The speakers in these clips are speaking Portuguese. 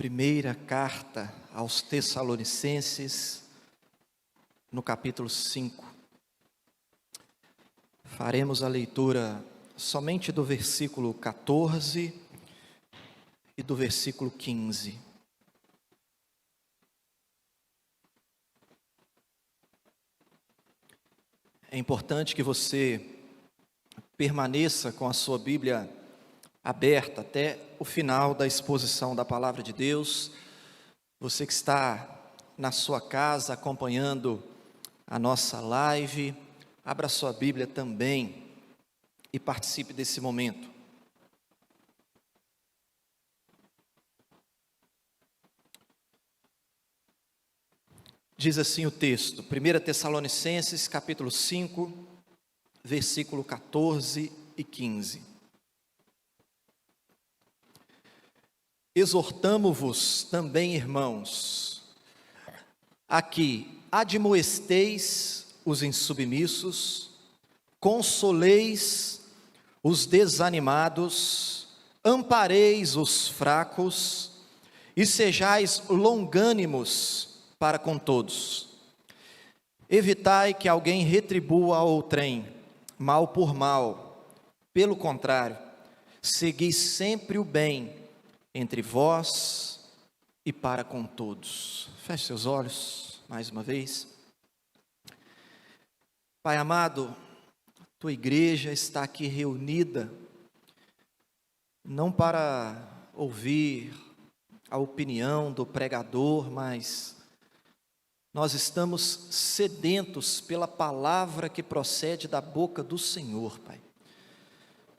Primeira carta aos Tessalonicenses, no capítulo 5. Faremos a leitura somente do versículo 14 e do versículo 15. É importante que você permaneça com a sua Bíblia aberta até o final da exposição da Palavra de Deus. Você que está na sua casa acompanhando a nossa live, abra sua Bíblia também e participe desse momento. Diz assim o texto, 1 Tessalonicenses capítulo 5, versículo 14 e 15. Exortamo-vos também, irmãos, a que admoesteis os insubmissos, consoleis os desanimados, ampareis os fracos e sejais longânimos para com todos. Evitai que alguém retribua a outrem, mal por mal. Pelo contrário, segui sempre o bem entre vós e para com todos. Feche seus olhos mais uma vez. Pai amado, tua igreja está aqui reunida, não para ouvir a opinião do pregador, mas nós estamos sedentos pela palavra que procede da boca do Senhor, Pai.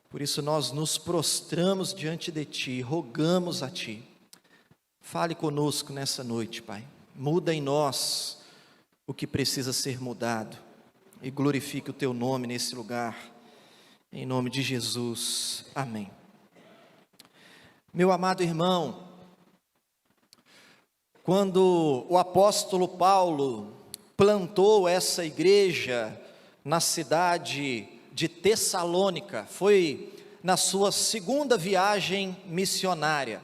Por isso nós nos prostramos diante de Ti, rogamos a Ti. Fale conosco nessa noite, Pai. Muda em nós o que precisa ser mudado e glorifique o Teu nome nesse lugar. Em nome de Jesus. Amém. Meu amado irmão, quando o apóstolo Paulo plantou essa igreja na cidade de Tessalônica, foi na sua segunda viagem missionária.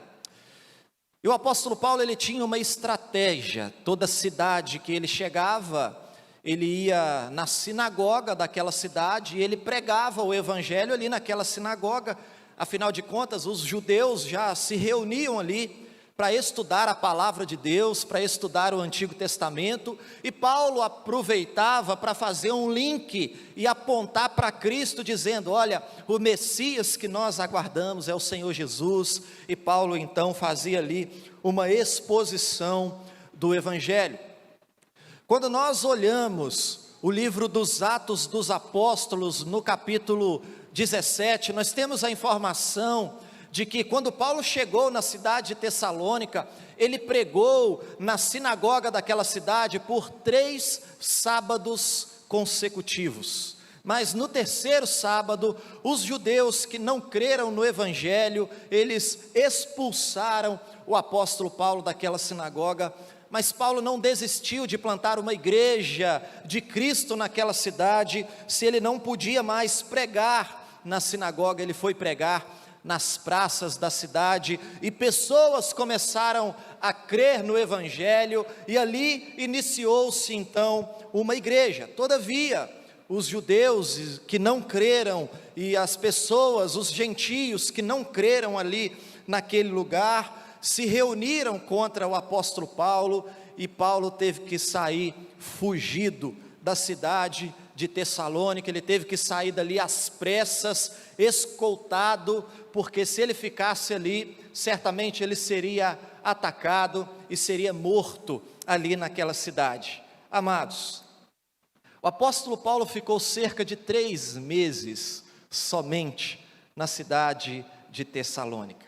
E o apóstolo Paulo, ele tinha uma estratégia. Toda cidade que ele chegava, ele ia na sinagoga daquela cidade e ele pregava o evangelho ali naquela sinagoga. Afinal de contas, os judeus já se reuniam ali para estudar a palavra de Deus, para estudar o Antigo Testamento, e Paulo aproveitava para fazer um link e apontar para Cristo, dizendo, olha, o Messias que nós aguardamos é o Senhor Jesus, e Paulo então fazia ali uma exposição do Evangelho. Quando nós olhamos o livro dos Atos dos Apóstolos, no capítulo 17, nós temos a informação de que quando Paulo chegou na cidade de Tessalônica, ele pregou na sinagoga daquela cidade por 3 sábados consecutivos. Mas no terceiro sábado, os judeus que não creram no evangelho, eles expulsaram o apóstolo Paulo daquela sinagoga. Mas Paulo não desistiu de plantar uma igreja de Cristo naquela cidade. Se ele não podia mais pregar na sinagoga, ele foi pregar nas praças da cidade, e pessoas começaram a crer no evangelho, e ali iniciou-se então uma igreja. Todavia, os judeus que não creram, e as pessoas, os gentios que não creram ali naquele lugar, se reuniram contra o apóstolo Paulo, e Paulo teve que sair fugido da cidade de Tessalônica. Ele teve que sair dali às pressas, escoltado, porque se ele ficasse ali, certamente ele seria atacado e seria morto ali naquela cidade. Amados, o apóstolo Paulo ficou cerca de 3 meses somente na cidade de Tessalônica.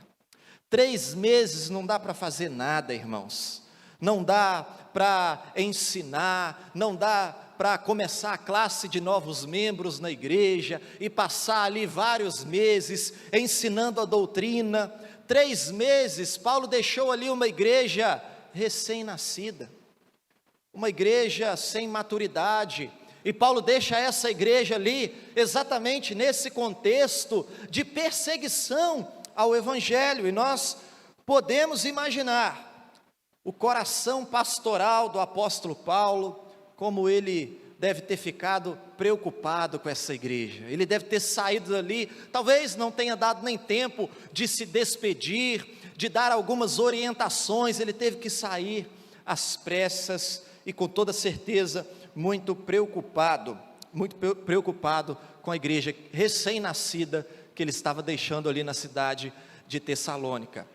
3 meses não dá para fazer nada, irmãos. Não dá para ensinar, não dá para começar a classe de novos membros na igreja e passar ali vários meses ensinando a doutrina. 3 meses, Paulo deixou ali uma igreja recém-nascida, uma igreja sem maturidade, e Paulo deixa essa igreja ali exatamente nesse contexto de perseguição ao evangelho. E nós podemos imaginar o coração pastoral do apóstolo Paulo, como ele deve ter ficado preocupado com essa igreja. Ele deve ter saído dali, talvez não tenha dado nem tempo de se despedir, de dar algumas orientações, ele teve que sair às pressas e com toda certeza muito preocupado com a igreja recém-nascida que ele estava deixando ali na cidade de Tessalônica.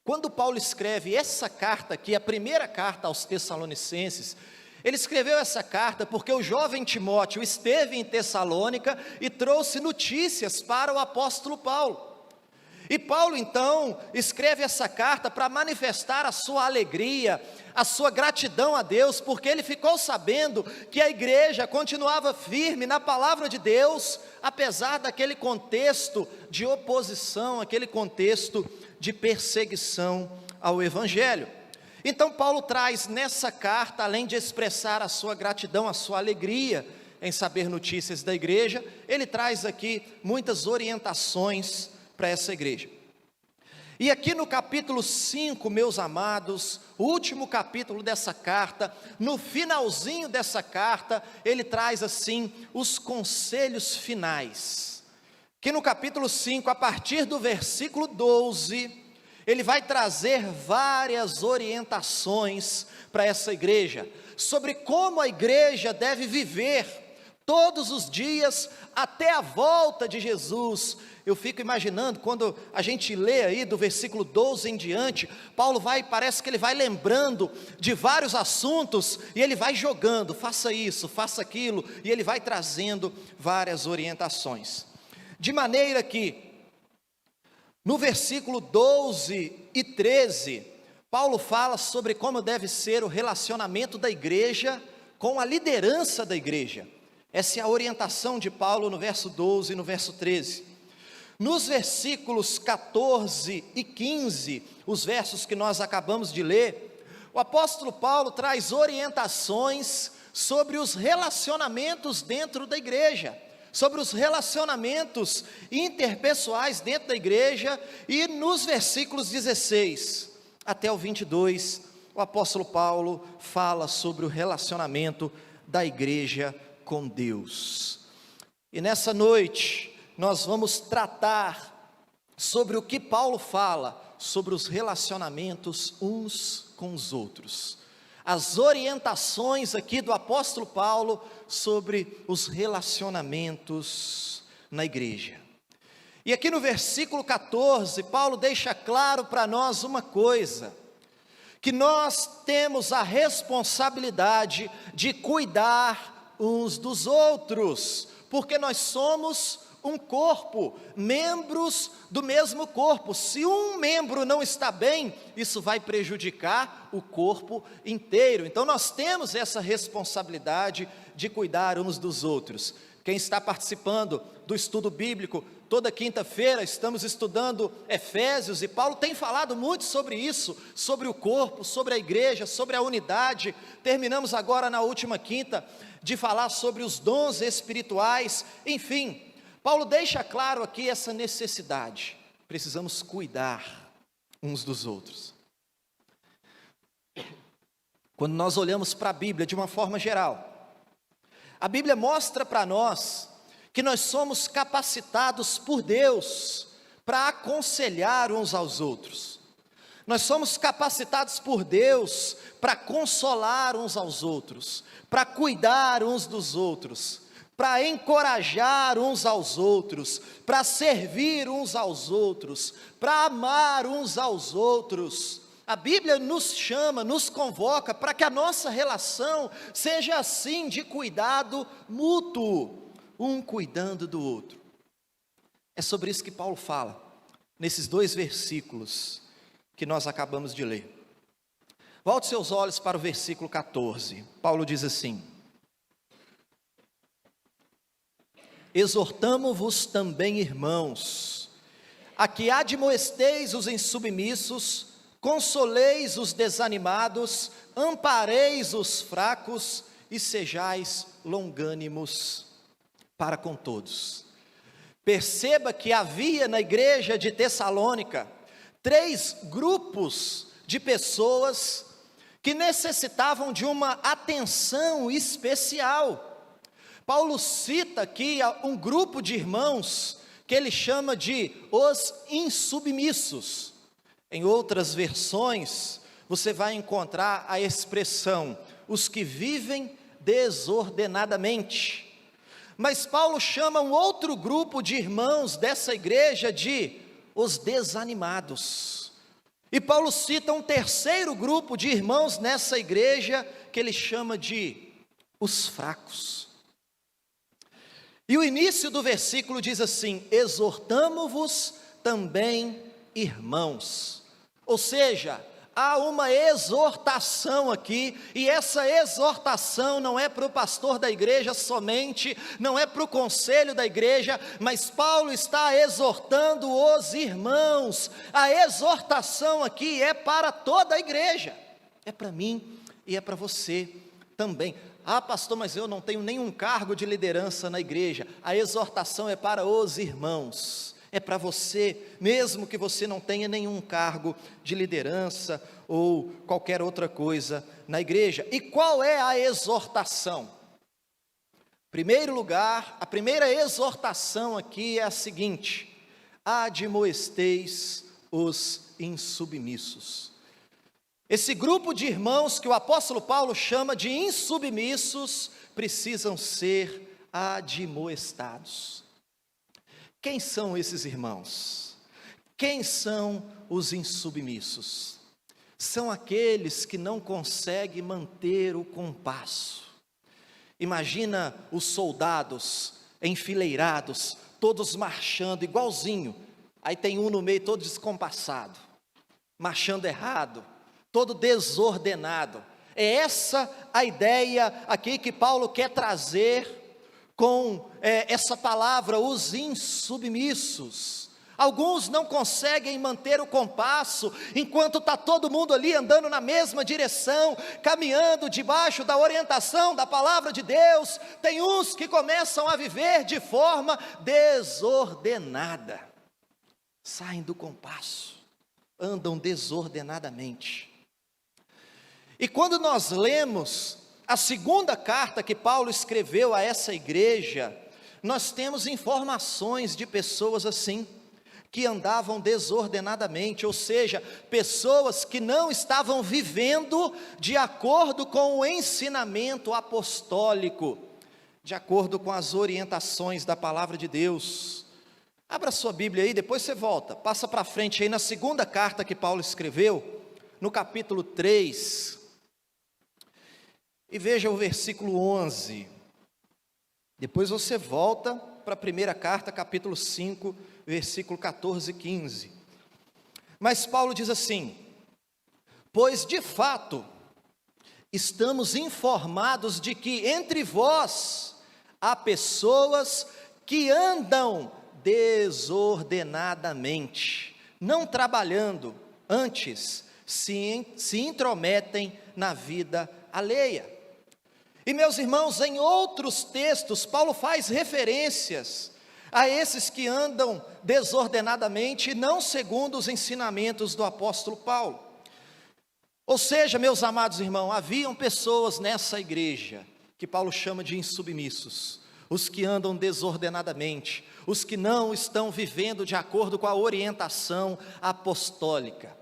Quando Paulo escreve essa carta aqui, a primeira carta aos Tessalonicenses, ele escreveu essa carta porque o jovem Timóteo esteve em Tessalônica e trouxe notícias para o apóstolo Paulo. E Paulo então escreve essa carta para manifestar a sua alegria, a sua gratidão a Deus, porque ele ficou sabendo que a igreja continuava firme na palavra de Deus, apesar daquele contexto de oposição, aquele contexto de perseguição ao evangelho. Então Paulo traz nessa carta, além de expressar a sua gratidão, a sua alegria em saber notícias da igreja, ele traz aqui muitas orientações para essa igreja. E aqui no capítulo 5, meus amados, o último capítulo dessa carta, no finalzinho dessa carta, ele traz assim os conselhos finais, que no capítulo 5, a partir do versículo 12, ele vai trazer várias orientações para essa igreja, sobre como a igreja deve viver todos os dias até a volta de Jesus. Eu fico imaginando, quando a gente lê aí do versículo 12 em diante, Paulo parece que ele vai lembrando de vários assuntos, e ele vai jogando, faça isso, faça aquilo, e ele vai trazendo várias orientações, de maneira que, no versículo 12 e 13, Paulo fala sobre como deve ser o relacionamento da igreja com a liderança da igreja. Essa é a orientação de Paulo no verso 12 e no verso 13. Nos versículos 14 e 15, os versos que nós acabamos de ler, o apóstolo Paulo traz orientações sobre os relacionamentos dentro da igreja, sobre os relacionamentos interpessoais dentro da igreja, e nos versículos 16 até o 22, o apóstolo Paulo fala sobre o relacionamento da igreja com Deus. E nessa noite, nós vamos tratar sobre o que Paulo fala sobre os relacionamentos uns com os outros. As orientações aqui do apóstolo Paulo sobre os relacionamentos na igreja. E aqui no versículo 14, Paulo deixa claro para nós uma coisa, que nós temos a responsabilidade de cuidar uns dos outros, porque nós somos um corpo, membros do mesmo corpo. Se um membro não está bem, isso vai prejudicar o corpo inteiro. Então nós temos essa responsabilidade de cuidar uns dos outros. Quem está participando do estudo bíblico, toda quinta-feira estamos estudando Efésios, e Paulo tem falado muito sobre isso, sobre o corpo, sobre a igreja, sobre a unidade. Terminamos agora na última quinta de falar sobre os dons espirituais. Enfim, Paulo deixa claro aqui essa necessidade, precisamos cuidar uns dos outros. Quando nós olhamos para a Bíblia de uma forma geral, a Bíblia mostra para nós que nós somos capacitados por Deus para aconselhar uns aos outros. Nós somos capacitados por Deus para consolar uns aos outros, para cuidar uns dos outros, para encorajar uns aos outros, para servir uns aos outros, para amar uns aos outros. A Bíblia nos chama, nos convoca para que a nossa relação seja assim, de cuidado mútuo, um cuidando do outro. É sobre isso que Paulo fala, nesses 2 versículos que nós acabamos de ler. Volte seus olhos para o versículo 14, Paulo diz assim: exortamo-vos também, irmãos, a que admoesteis os insubmissos, consoleis os desanimados, ampareis os fracos e sejais longânimos para com todos. Perceba que havia na igreja de Tessalônica 3 grupos de pessoas que necessitavam de uma atenção especial. Paulo cita aqui um grupo de irmãos que ele chama de os insubmissos. Em outras versões, você vai encontrar a expressão os que vivem desordenadamente. Mas Paulo chama um outro grupo de irmãos dessa igreja de os desanimados. E Paulo cita um terceiro grupo de irmãos nessa igreja que ele chama de os fracos. E o início do versículo diz assim: exortamo-vos também, irmãos. Ou seja, há uma exortação aqui, e essa exortação não é para o pastor da igreja somente, não é para o conselho da igreja, mas Paulo está exortando os irmãos. A exortação aqui é para toda a igreja, é para mim e é para você também. Ah, pastor, mas eu não tenho nenhum cargo de liderança na igreja. A exortação é para os irmãos. É para você, mesmo que você não tenha nenhum cargo de liderança ou qualquer outra coisa na igreja. E qual é a exortação? Em primeiro lugar, a primeira exortação aqui é a seguinte: admoesteis os insubmissos. Esse grupo de irmãos que o apóstolo Paulo chama de insubmissos, precisam ser admoestados. Quem são esses irmãos? Quem são os insubmissos? São aqueles que não conseguem manter o compasso. Imagina os soldados enfileirados, todos marchando igualzinho. Aí tem um no meio todo descompassado, marchando errado, todo desordenado. É essa a ideia aqui que Paulo quer trazer com essa palavra, os insubmissos. Alguns não conseguem manter o compasso, enquanto está todo mundo ali andando na mesma direção, caminhando debaixo da orientação da palavra de Deus. Tem uns que começam a viver de forma desordenada, saem do compasso, andam desordenadamente. E quando nós lemos a segunda carta que Paulo escreveu a essa igreja, nós temos informações de pessoas assim, que andavam desordenadamente, ou seja, pessoas que não estavam vivendo de acordo com o ensinamento apostólico, de acordo com as orientações da palavra de Deus. Abra sua Bíblia aí, depois você volta, passa para frente aí na segunda carta que Paulo escreveu, no capítulo 3, e veja o versículo 11, depois você volta para a primeira carta, capítulo 5, versículo 14 e 15, mas Paulo diz assim: pois de fato, estamos informados de que entre vós, há pessoas que andam desordenadamente, não trabalhando, antes se intrometem na vida alheia. E meus irmãos, em outros textos, Paulo faz referências a esses que andam desordenadamente, não segundo os ensinamentos do apóstolo Paulo. Ou seja, meus amados irmãos, haviam pessoas nessa igreja, que Paulo chama de insubmissos, os que andam desordenadamente, os que não estão vivendo de acordo com a orientação apostólica.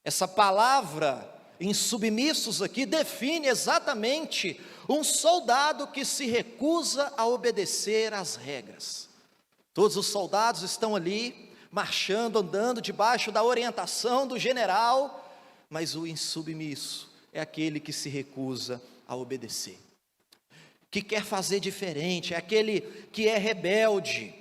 Essa palavra insubmissos aqui define exatamente um soldado que se recusa a obedecer às regras. Todos os soldados estão ali, marchando, andando debaixo da orientação do general, mas o insubmisso é aquele que se recusa a obedecer, que quer fazer diferente, é aquele que é rebelde.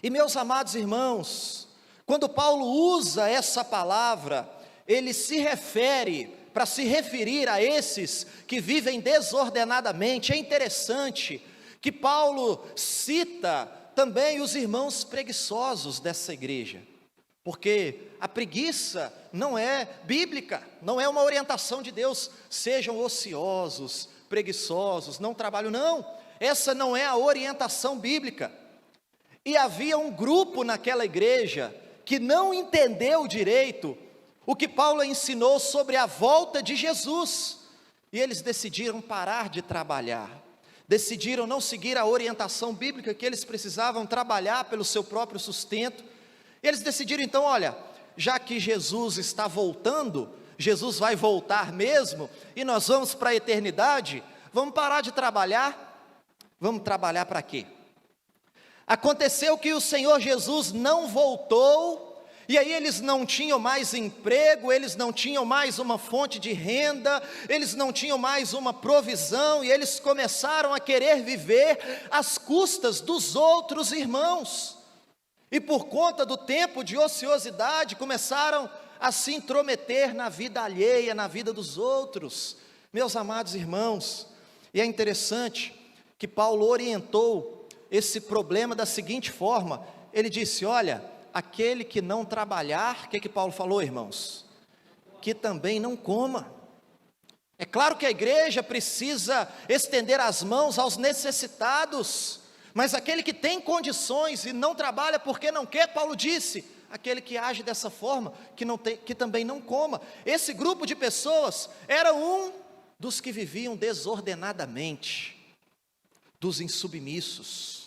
E meus amados irmãos, quando Paulo usa essa palavra, ele se refere, para se referir a esses que vivem desordenadamente. É interessante que Paulo cita também os irmãos preguiçosos dessa igreja, porque a preguiça não é bíblica, não é uma orientação de Deus. Sejam ociosos, preguiçosos, não trabalham, não, essa não é a orientação bíblica. E havia um grupo naquela igreja que não entendeu direito o que Paulo ensinou sobre a volta de Jesus, e eles decidiram parar de trabalhar, decidiram não seguir a orientação bíblica que eles precisavam trabalhar pelo seu próprio sustento. Eles decidiram então, olha, já que Jesus está voltando, Jesus vai voltar mesmo, e nós vamos para a eternidade, vamos parar de trabalhar. Vamos trabalhar para quê? Aconteceu que o Senhor Jesus não voltou, e aí eles não tinham mais emprego, eles não tinham mais uma fonte de renda, eles não tinham mais uma provisão, e eles começaram a querer viver às custas dos outros irmãos, e por conta do tempo de ociosidade, começaram a se intrometer na vida alheia, na vida dos outros. Meus amados irmãos, e é interessante que Paulo orientou esse problema da seguinte forma, ele disse, olha, aquele que não trabalhar, o que Paulo falou, irmãos? Que também não coma. É claro que a igreja precisa estender as mãos aos necessitados, mas aquele que tem condições e não trabalha porque não quer, Paulo disse, aquele que age dessa forma, que também não coma. Esse grupo de pessoas era um dos que viviam desordenadamente, dos insubmissos.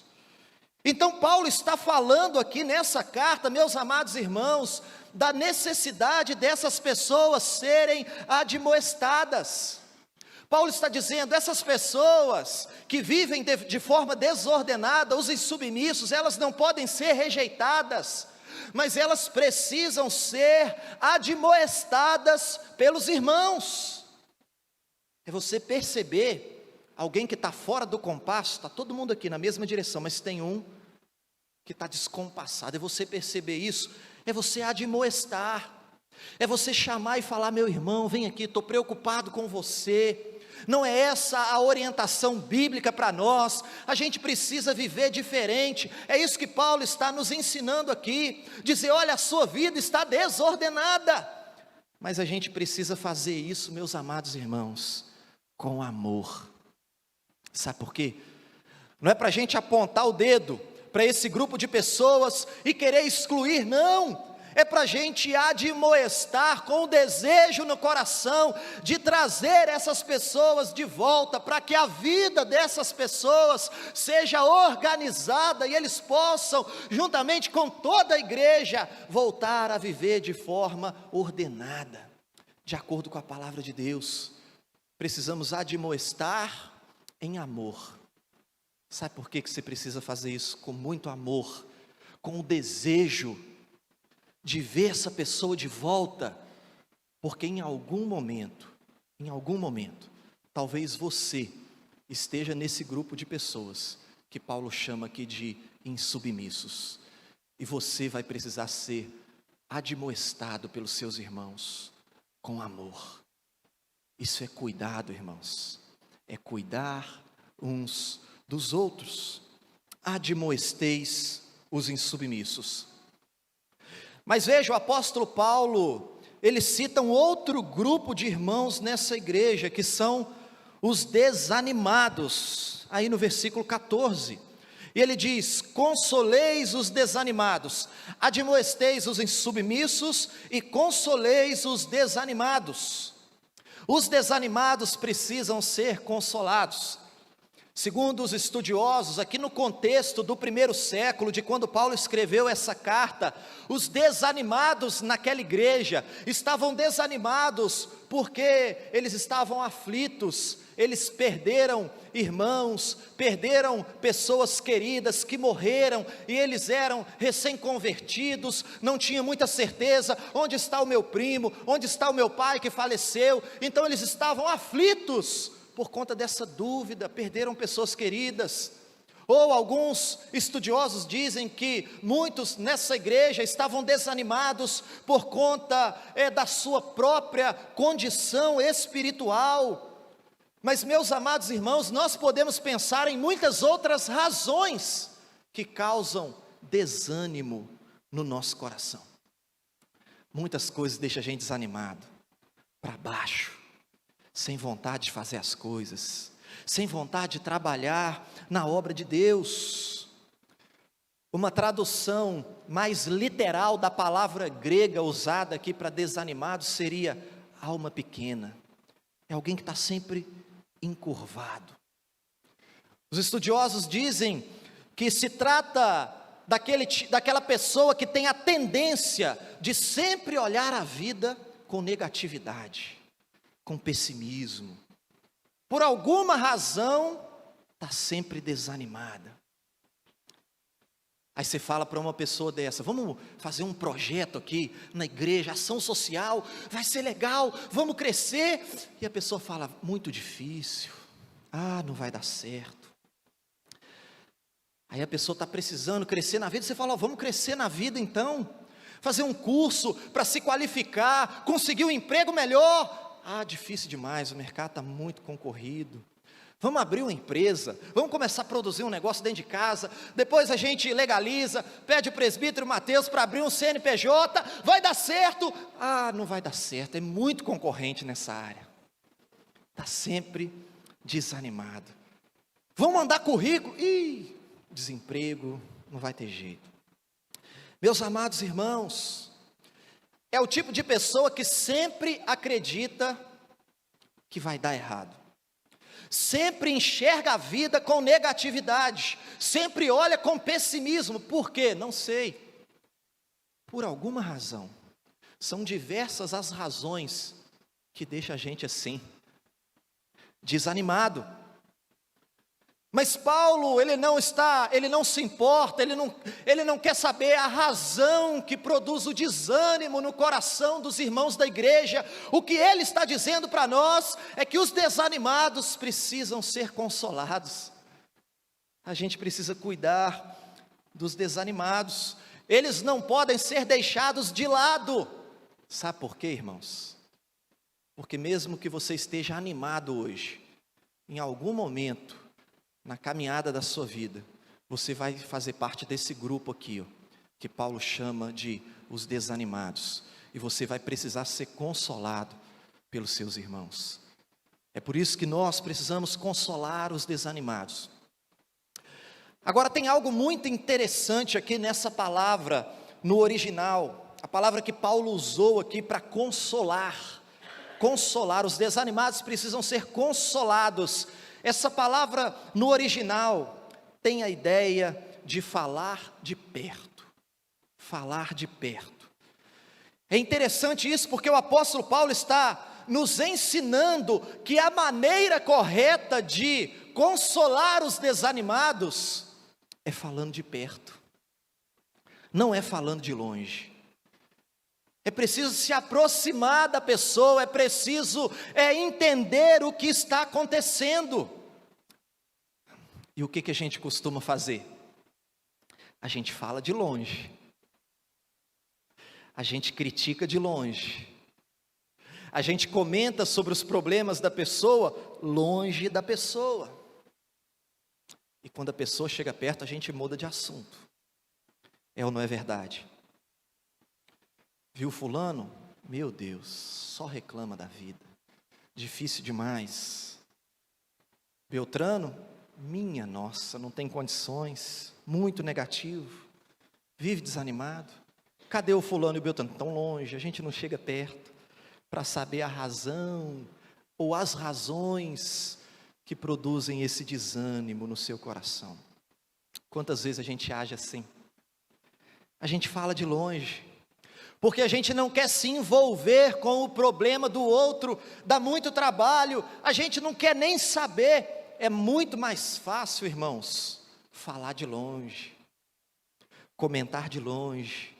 Então Paulo está falando aqui nessa carta, meus amados irmãos, da necessidade dessas pessoas serem admoestadas. Paulo está dizendo, essas pessoas que vivem de forma desordenada, os insubmissos, elas não podem ser rejeitadas, mas elas precisam ser admoestadas pelos irmãos. É você perceber alguém que está fora do compasso, está todo mundo aqui na mesma direção, mas tem um que está descompassado, é você perceber isso, é você admoestar, é você chamar e falar, meu irmão, vem aqui, estou preocupado com você. Não é essa a orientação bíblica para nós, a gente precisa viver diferente, é isso que Paulo está nos ensinando aqui, dizer, olha, a sua vida está desordenada, mas a gente precisa fazer isso, meus amados irmãos, com amor. Sabe por quê? Não é para a gente apontar o dedo para esse grupo de pessoas e querer excluir, não, é para a gente admoestar com o desejo no coração de trazer essas pessoas de volta, para que a vida dessas pessoas seja organizada e eles possam, juntamente com toda a igreja, voltar a viver de forma ordenada, de acordo com a palavra de Deus. Precisamos admoestar em amor. Sabe por que você precisa fazer isso? Com muito amor, com o desejo de ver essa pessoa de volta, porque em algum momento, talvez você esteja nesse grupo de pessoas, que Paulo chama aqui de insubmissos, e você vai precisar ser admoestado pelos seus irmãos, com amor. Isso é cuidado, irmãos, é cuidar uns dos outros. Admoesteis os insubmissos. Mas veja, o apóstolo Paulo, ele cita um outro grupo de irmãos nessa igreja, que são os desanimados, aí no versículo 14, e ele diz, consoleis os desanimados, admoesteis os insubmissos e consoleis os desanimados. Os desanimados precisam ser consolados. Segundo os estudiosos, aqui no contexto do primeiro século, de quando Paulo escreveu essa carta, os desanimados naquela igreja, estavam desanimados porque eles estavam aflitos, eles perderam irmãos, perderam pessoas queridas que morreram, e eles eram recém-convertidos, não tinham muita certeza, onde está o meu primo, onde está o meu pai que faleceu, então eles estavam aflitos, por conta dessa dúvida, perderam pessoas queridas. Ou alguns estudiosos dizem que muitos nessa igreja estavam desanimados por conta da sua própria condição espiritual. Mas, meus amados irmãos, nós podemos pensar em muitas outras razões que causam desânimo no nosso coração. Muitas coisas deixam a gente desanimado, para baixo, sem vontade de fazer as coisas, sem vontade de trabalhar na obra de Deus. Uma tradução mais literal da palavra grega usada aqui para desanimado seria alma pequena. É alguém que está sempre encurvado. Os estudiosos dizem que se trata daquela pessoa que tem a tendência de sempre olhar a vida com negatividade, com pessimismo. Por alguma razão, está sempre desanimada. Aí você fala para uma pessoa dessa: vamos fazer um projeto aqui na igreja, ação social, vai ser legal, vamos crescer. E a pessoa fala: muito difícil, não vai dar certo. Aí a pessoa está precisando crescer na vida, você fala: vamos crescer na vida então, fazer um curso para se qualificar, conseguir um emprego melhor. Difícil demais, o mercado está muito concorrido. Vamos abrir uma empresa, vamos começar a produzir um negócio dentro de casa, depois a gente legaliza, pede o presbítero Mateus para abrir um CNPJ, vai dar certo. Não vai dar certo, é muito concorrente nessa área. Está sempre desanimado. Vamos mandar currículo, desemprego, não vai ter jeito. Meus amados irmãos, é o tipo de pessoa que sempre acredita que vai dar errado. Sempre enxerga a vida com negatividade, sempre olha com pessimismo. Por quê? Não sei. Por alguma razão. São diversas as razões que deixam a gente assim, desanimado. Mas Paulo, ele não se importa, ele não quer saber a razão que produz o desânimo no coração dos irmãos da igreja. O que ele está dizendo para nós é que os desanimados precisam ser consolados. A gente precisa cuidar dos desanimados. Eles não podem ser deixados de lado. Sabe por quê, irmãos? Porque mesmo que você esteja animado hoje, em algum momento na caminhada da sua vida, você vai fazer parte desse grupo aqui, que Paulo chama de os desanimados, e você vai precisar ser consolado pelos seus irmãos. É por isso que nós precisamos consolar os desanimados. Agora tem algo muito interessante aqui nessa palavra, no original, a palavra que Paulo usou aqui para consolar, os desanimados precisam ser consolados. Essa palavra no original tem a ideia de falar de perto. Falar de perto. É interessante isso porque o apóstolo Paulo está nos ensinando que a maneira correta de consolar os desanimados é falando de perto. Não é falando de longe. É preciso se aproximar da pessoa, é preciso entender o que está acontecendo. E o que a gente costuma fazer? A gente fala de longe. A gente critica de longe. A gente comenta sobre os problemas da pessoa, longe da pessoa. E quando a pessoa chega perto, a gente muda de assunto. É ou não é verdade? Viu fulano? Meu Deus, só reclama da vida. Difícil demais. Beltrano? Minha nossa, não tem condições. Muito negativo. Vive desanimado. Cadê o fulano e o Beltrano? Tão longe, a gente não chega perto para saber a razão ou as razões que produzem esse desânimo no seu coração. Quantas vezes a gente age assim? A gente fala de longe. Porque a gente não quer se envolver com o problema do outro, dá muito trabalho, a gente não quer nem saber. É muito mais fácil, irmãos, falar de longe, comentar de longe.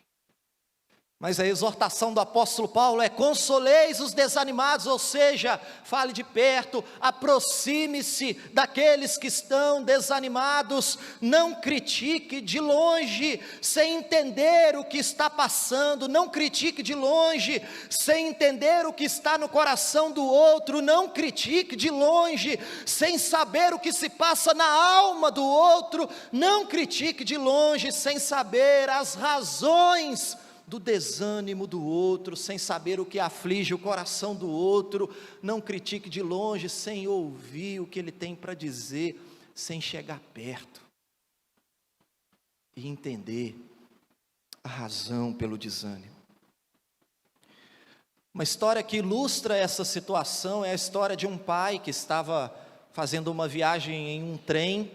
Mas a exortação do apóstolo Paulo é: consoleis os desanimados, ou seja, fale de perto, aproxime-se daqueles que estão desanimados, não critique de longe, sem entender o que está passando, não critique de longe, sem entender o que está no coração do outro, não critique de longe, sem saber o que se passa na alma do outro, não critique de longe, sem saber as razões do desânimo do outro, sem saber o que aflige o coração do outro. Não critique de longe, sem ouvir o que ele tem para dizer, sem chegar perto. e entender a razão pelo desânimo. Uma história que ilustra essa situação é a história de um pai que estava fazendo uma viagem em um trem,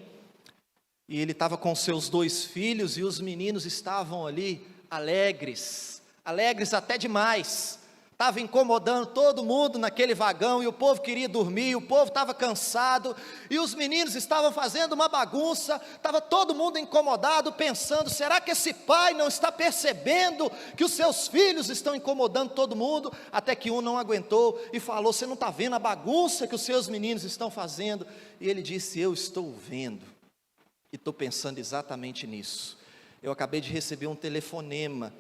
e ele estava com seus 2 filhos, e os meninos estavam ali alegres até demais. Estava incomodando todo mundo naquele vagão, e o povo queria dormir, o povo estava cansado, e os meninos estavam fazendo uma bagunça, estava todo mundo incomodado, pensando, será que esse pai não está percebendo que os seus filhos estão incomodando todo mundo? Até que um não aguentou e falou, você não está vendo a bagunça que os seus meninos estão fazendo? E ele disse, eu estou vendo, e estou pensando exatamente nisso. Eu acabei de receber um telefonema,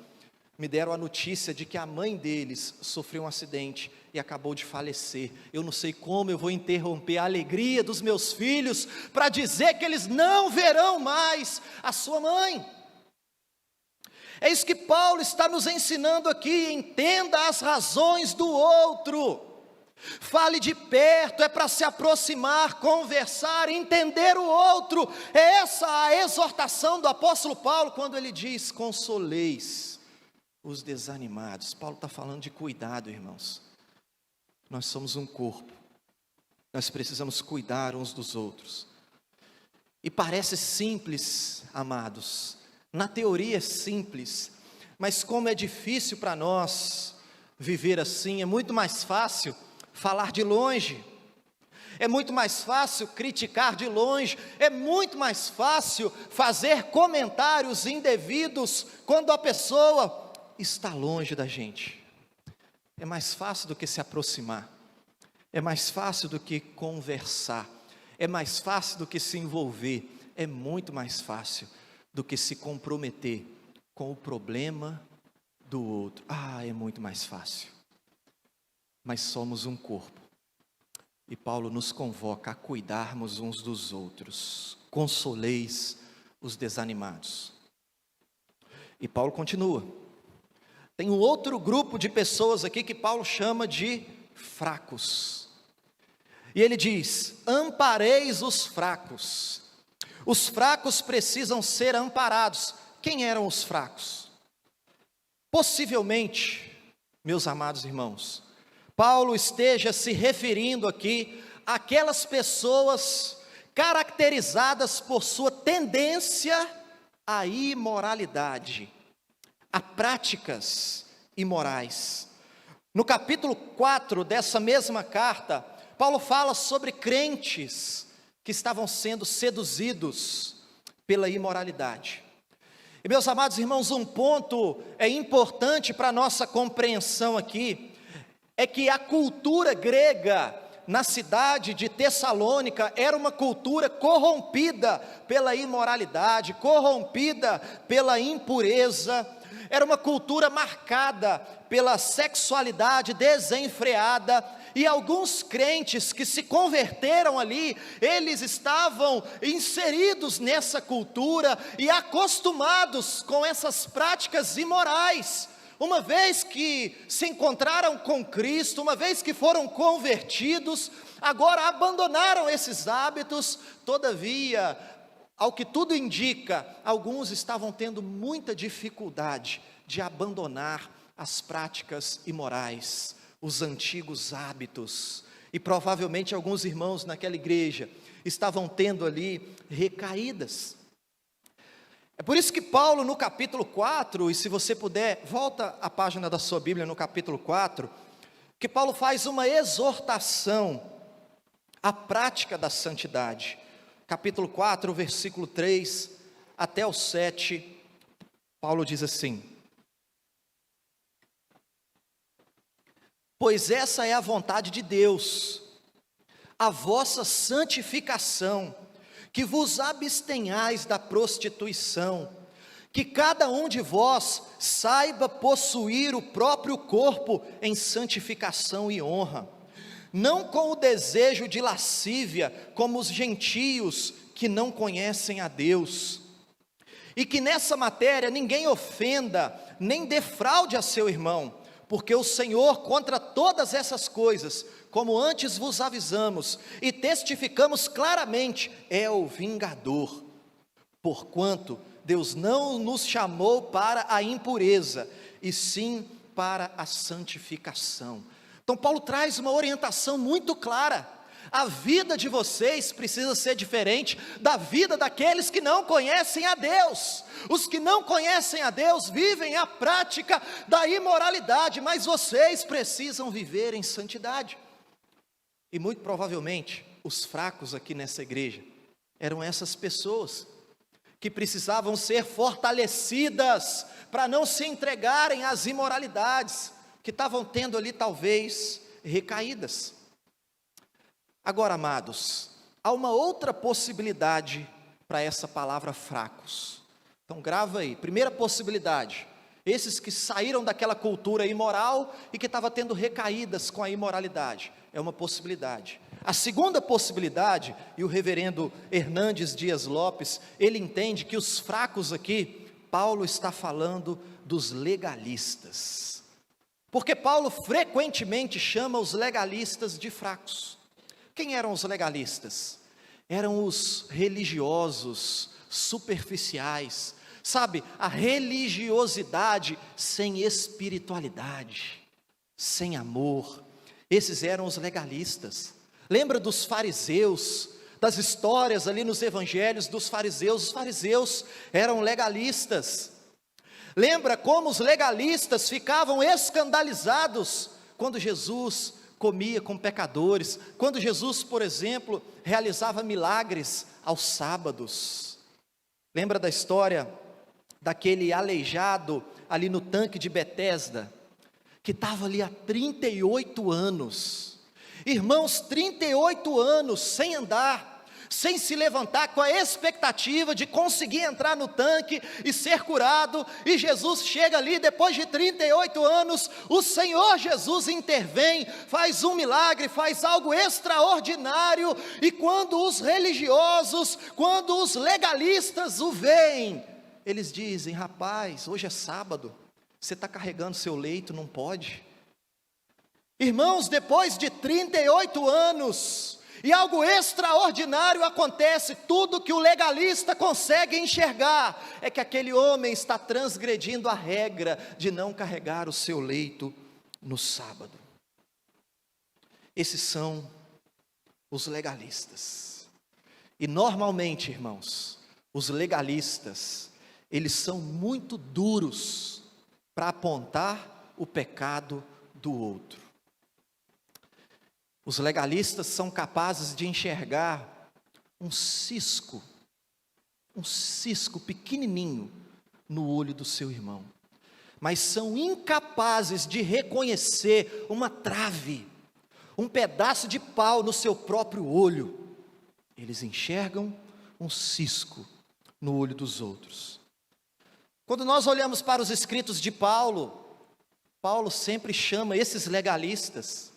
me deram a notícia de que a mãe deles sofreu um acidente e acabou de falecer. Eu não sei como eu vou interromper a alegria dos meus filhos para dizer que eles não verão mais a sua mãe. É isso que Paulo está nos ensinando aqui, entenda as razões do outro. Fale de perto, é para se aproximar, conversar, entender o outro. É essa a exortação do apóstolo Paulo quando ele diz, consoleis os desanimados. Paulo está falando de cuidado, irmãos. Nós somos um corpo, nós precisamos cuidar uns dos outros. E parece simples, amados, na teoria é simples, mas como é difícil para nós viver assim. É muito mais fácil falar de longe, é muito mais fácil criticar de longe, é muito mais fácil fazer comentários indevidos quando a pessoa está longe da gente. É mais fácil do que se aproximar, é mais fácil do que conversar, é mais fácil do que se envolver, é muito mais fácil do que se comprometer com o problema do outro. É muito mais fácil, mas somos um corpo, e Paulo nos convoca a cuidarmos uns dos outros. Consoleis os desanimados. E Paulo continua. Tem um outro grupo de pessoas aqui que Paulo chama de fracos. E ele diz, ampareis os fracos. Os fracos precisam ser amparados. Quem eram os fracos? Possivelmente, meus amados irmãos, Paulo esteja se referindo aqui àquelas pessoas caracterizadas por sua tendência à imoralidade, a práticas imorais. No capítulo 4 dessa mesma carta, Paulo fala sobre crentes que estavam sendo seduzidos pela imoralidade. E meus amados irmãos, um ponto é importante para a nossa compreensão aqui, é que a cultura grega na cidade de Tessalônica era uma cultura corrompida pela imoralidade, corrompida pela impureza. Era uma cultura marcada pela sexualidade desenfreada, e alguns crentes que se converteram ali, eles estavam inseridos nessa cultura e acostumados com essas práticas imorais. Uma vez que se encontraram com Cristo, uma vez que foram convertidos, agora abandonaram esses hábitos. Todavia, ao que tudo indica, alguns estavam tendo muita dificuldade de abandonar as práticas imorais, os antigos hábitos. E provavelmente alguns irmãos naquela igreja estavam tendo ali recaídas. É por isso que Paulo no capítulo 4, e se você puder, volta a página da sua Bíblia no capítulo 4, que Paulo faz uma exortação à prática da santidade. Capítulo 4, versículo 3 até o 7, Paulo diz assim: pois essa é a vontade de Deus, a vossa santificação, que vos abstenhais da prostituição, que cada um de vós saiba possuir o próprio corpo em santificação e honra, não com o desejo de lascívia, como os gentios que não conhecem a Deus, e que nessa matéria ninguém ofenda, nem defraude a seu irmão, porque o Senhor, contra todas essas coisas, como antes vos avisamos e testificamos claramente, é o vingador, porquanto Deus não nos chamou para a impureza, e sim para a santificação. Então Paulo traz uma orientação muito clara: a vida de vocês precisa ser diferente da vida daqueles que não conhecem a Deus. Os que não conhecem a Deus vivem a prática da imoralidade, mas vocês precisam viver em santidade. E muito provavelmente, os fracos aqui nessa igreja eram essas pessoas que precisavam ser fortalecidas para não se entregarem às imoralidades, que estavam tendo ali talvez recaídas. Agora, amados, há uma outra possibilidade para essa palavra fracos. Então grava aí, primeira possibilidade: esses que saíram daquela cultura imoral e que estavam tendo recaídas com a imoralidade, é uma possibilidade. A segunda possibilidade, e o reverendo Hernandes Dias Lopes, ele entende que os fracos aqui, Paulo está falando dos legalistas, porque Paulo frequentemente chama os legalistas de fracos. Quem eram os legalistas? Eram os religiosos, superficiais, sabe, a religiosidade sem espiritualidade, sem amor. Esses eram os legalistas. Lembra dos fariseus, das histórias ali nos evangelhos dos fariseus? Os fariseus eram legalistas. Lembra como os legalistas ficavam escandalizados quando Jesus comia com pecadores, quando Jesus, por exemplo, realizava milagres aos sábados. Lembra da história daquele aleijado ali no tanque de Betesda, que estava ali há 38 anos, irmãos, 38 anos sem andar, sem se levantar, com a expectativa de conseguir entrar no tanque e ser curado, e Jesus chega ali, depois de 38 anos, o Senhor Jesus intervém, faz um milagre, faz algo extraordinário, e quando os religiosos, quando os legalistas o veem, eles dizem: rapaz, hoje é sábado, você está carregando seu leito, não pode. Irmãos, depois de 38 anos, e algo extraordinário acontece, tudo que o legalista consegue enxergar, é que aquele homem está transgredindo a regra de não carregar o seu leito no sábado. Esses são os legalistas. E normalmente, irmãos, os legalistas, eles são muito duros para apontar o pecado do outro. Os legalistas são capazes de enxergar um cisco pequenininho no olho do seu irmão, mas são incapazes de reconhecer uma trave, um pedaço de pau no seu próprio olho. Eles enxergam um cisco no olho dos outros. Quando nós olhamos para os escritos de Paulo, Paulo sempre chama esses legalistas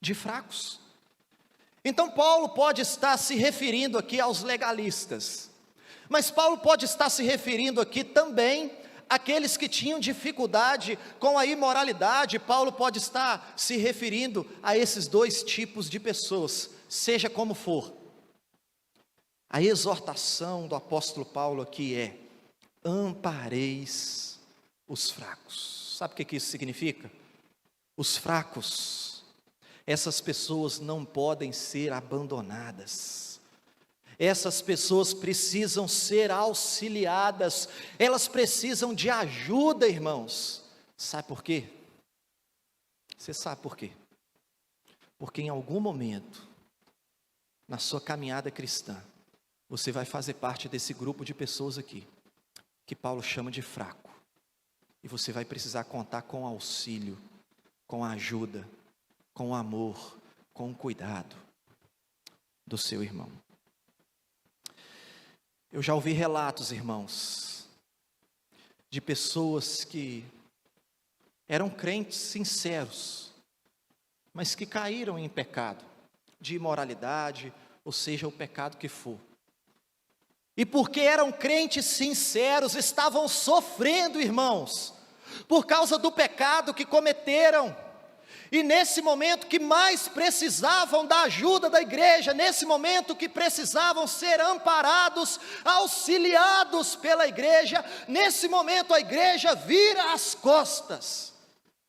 de fracos. Então Paulo pode estar se referindo aqui aos legalistas, mas Paulo pode estar se referindo aqui também àqueles que tinham dificuldade com a imoralidade. Paulo pode estar se referindo a esses dois tipos de pessoas, seja como for. A exortação do apóstolo Paulo aqui é: ampareis os fracos. Sabe o que isso significa? Os fracos, essas pessoas não podem ser abandonadas, essas pessoas precisam ser auxiliadas, elas precisam de ajuda, irmãos. Sabe por quê? Você sabe por quê? Porque em algum momento, na sua caminhada cristã, você vai fazer parte desse grupo de pessoas aqui, que Paulo chama de fraco, e você vai precisar contar com auxílio, com ajuda, com amor, com cuidado do seu irmão. Eu já ouvi relatos, irmãos, de pessoas que eram crentes sinceros, mas que caíram em pecado, de imoralidade, ou seja, o pecado que for. E porque eram crentes sinceros, estavam sofrendo, irmãos, por causa do pecado que cometeram. E nesse momento que mais precisavam da ajuda da igreja, nesse momento que precisavam ser amparados, auxiliados pela igreja, nesse momento a igreja vira as costas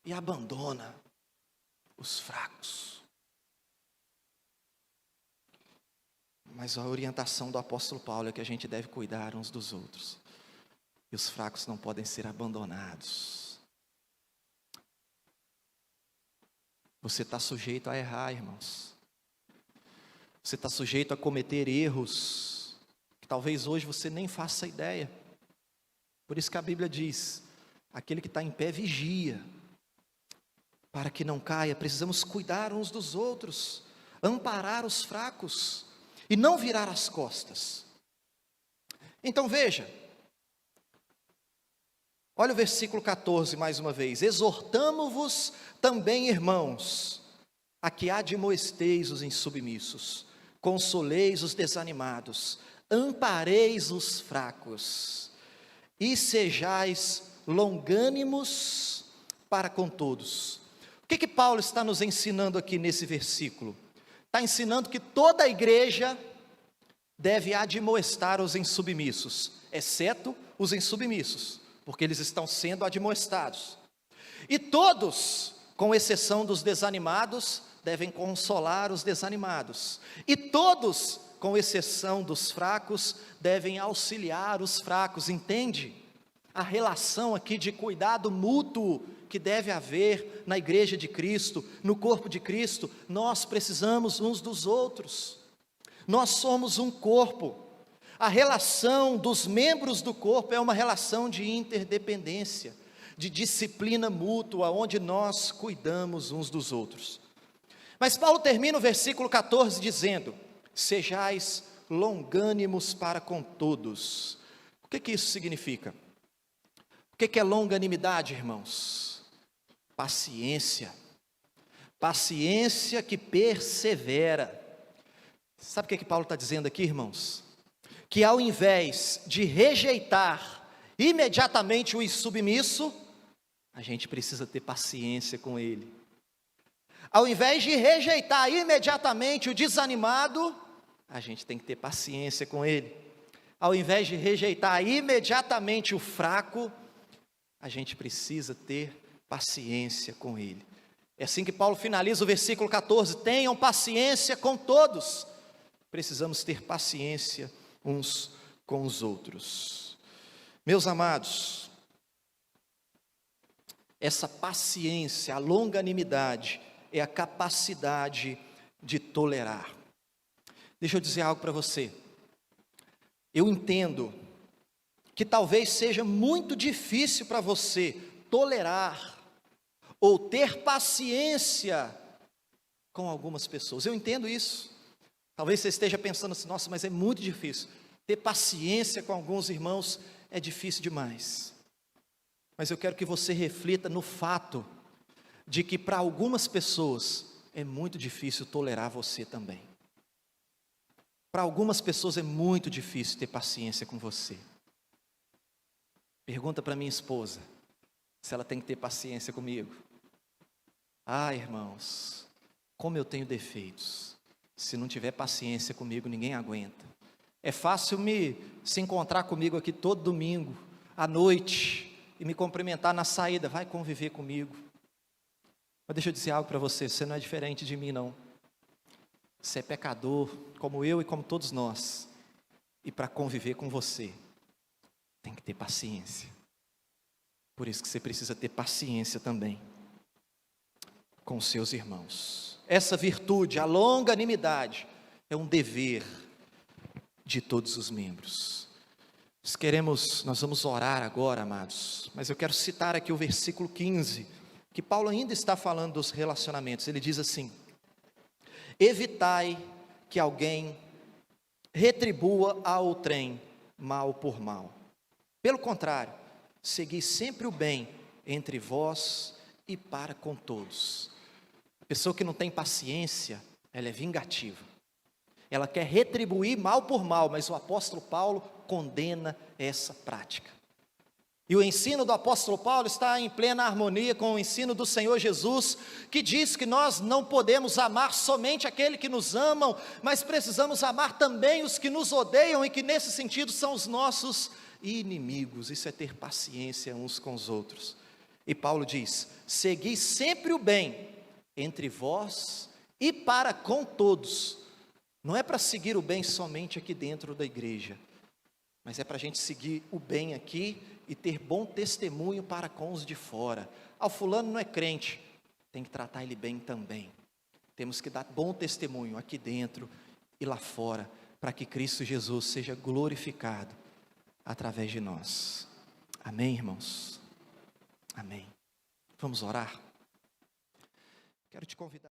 e abandona os fracos. Mas a orientação do apóstolo Paulo é que a gente deve cuidar uns dos outros. E os fracos não podem ser abandonados. Você está sujeito a errar, irmãos. Você está sujeito a cometer erros que talvez hoje você nem faça ideia. Por isso que a Bíblia diz: aquele que está em pé vigia, para que não caia. Precisamos cuidar uns dos outros, amparar os fracos e não virar as costas. Então veja, olha o versículo 14 mais uma vez: exortamo-vos também, irmãos, a que admoesteis os insubmissos, consoleis os desanimados, ampareis os fracos, e sejais longânimos para com todos. O que Paulo está nos ensinando aqui nesse versículo? Está ensinando que toda a igreja deve admoestar os insubmissos, exceto os insubmissos, porque eles estão sendo admoestados. E todos, com exceção dos desanimados, devem consolar os desanimados. E todos, com exceção dos fracos, devem auxiliar os fracos. Entende? A relação aqui de cuidado mútuo que deve haver na igreja de Cristo, no corpo de Cristo. Nós precisamos uns dos outros. Nós somos um corpo. A relação dos membros do corpo é uma relação de interdependência, de disciplina mútua, onde nós cuidamos uns dos outros. Mas Paulo termina o versículo 14 dizendo: sejais longânimos para com todos. O que isso significa? O que é longanimidade, irmãos? Paciência. Paciência que persevera. Sabe o que Paulo está dizendo aqui, irmãos? Que ao invés de rejeitar imediatamente o insubmisso, a gente precisa ter paciência com ele. Ao invés de rejeitar imediatamente o desanimado, a gente tem que ter paciência com ele. Ao invés de rejeitar imediatamente o fraco, a gente precisa ter paciência com ele. É assim que Paulo finaliza o versículo 14: tenham paciência com todos. Precisamos ter paciência uns com os outros. Meus amados, essa paciência, a longanimidade, é a capacidade de tolerar. Deixa eu dizer algo para você. Eu entendo que talvez seja muito difícil para você tolerar ou ter paciência com algumas pessoas. Eu entendo isso. Talvez você esteja pensando assim: nossa, mas é muito difícil. Ter paciência com alguns irmãos é difícil demais. Mas eu quero que você reflita no fato de que para algumas pessoas é muito difícil tolerar você também. Para algumas pessoas é muito difícil ter paciência com você. Pergunta para minha esposa se ela tem que ter paciência comigo. Ah, irmãos, como eu tenho defeitos. Se não tiver paciência comigo, ninguém aguenta. É fácil se encontrar comigo aqui todo domingo, à noite, e me cumprimentar na saída: vai conviver comigo. Mas deixa eu dizer algo para você: você não é diferente de mim, não. Você é pecador, como eu e como todos nós. E para conviver com você, tem que ter paciência. Por isso que você precisa ter paciência também com os seus irmãos. Essa virtude, a longanimidade, é um dever de todos os membros. Nós vamos orar agora, amados, mas eu quero citar aqui o versículo 15, que Paulo ainda está falando dos relacionamentos. Ele diz assim: evitai que alguém retribua a outrem mal por mal. Pelo contrário, segui sempre o bem entre vós e para com todos. A pessoa que não tem paciência, ela é vingativa. Ela quer retribuir mal por mal, mas o apóstolo Paulo condena essa prática. E o ensino do apóstolo Paulo está em plena harmonia com o ensino do Senhor Jesus, que diz que nós não podemos amar somente aquele que nos amam, mas precisamos amar também os que nos odeiam e que nesse sentido são os nossos inimigos. Isso é ter paciência uns com os outros. E Paulo diz: segui sempre o bem entre vós e para com todos. Não é para seguir o bem somente aqui dentro da igreja, mas é para a gente seguir o bem aqui e ter bom testemunho para com os de fora. O fulano não é crente, tem que tratar ele bem também. Temos que dar bom testemunho aqui dentro e lá fora, para que Cristo Jesus seja glorificado através de nós. Amém, irmãos? Amém. Vamos orar? Quero te convidar.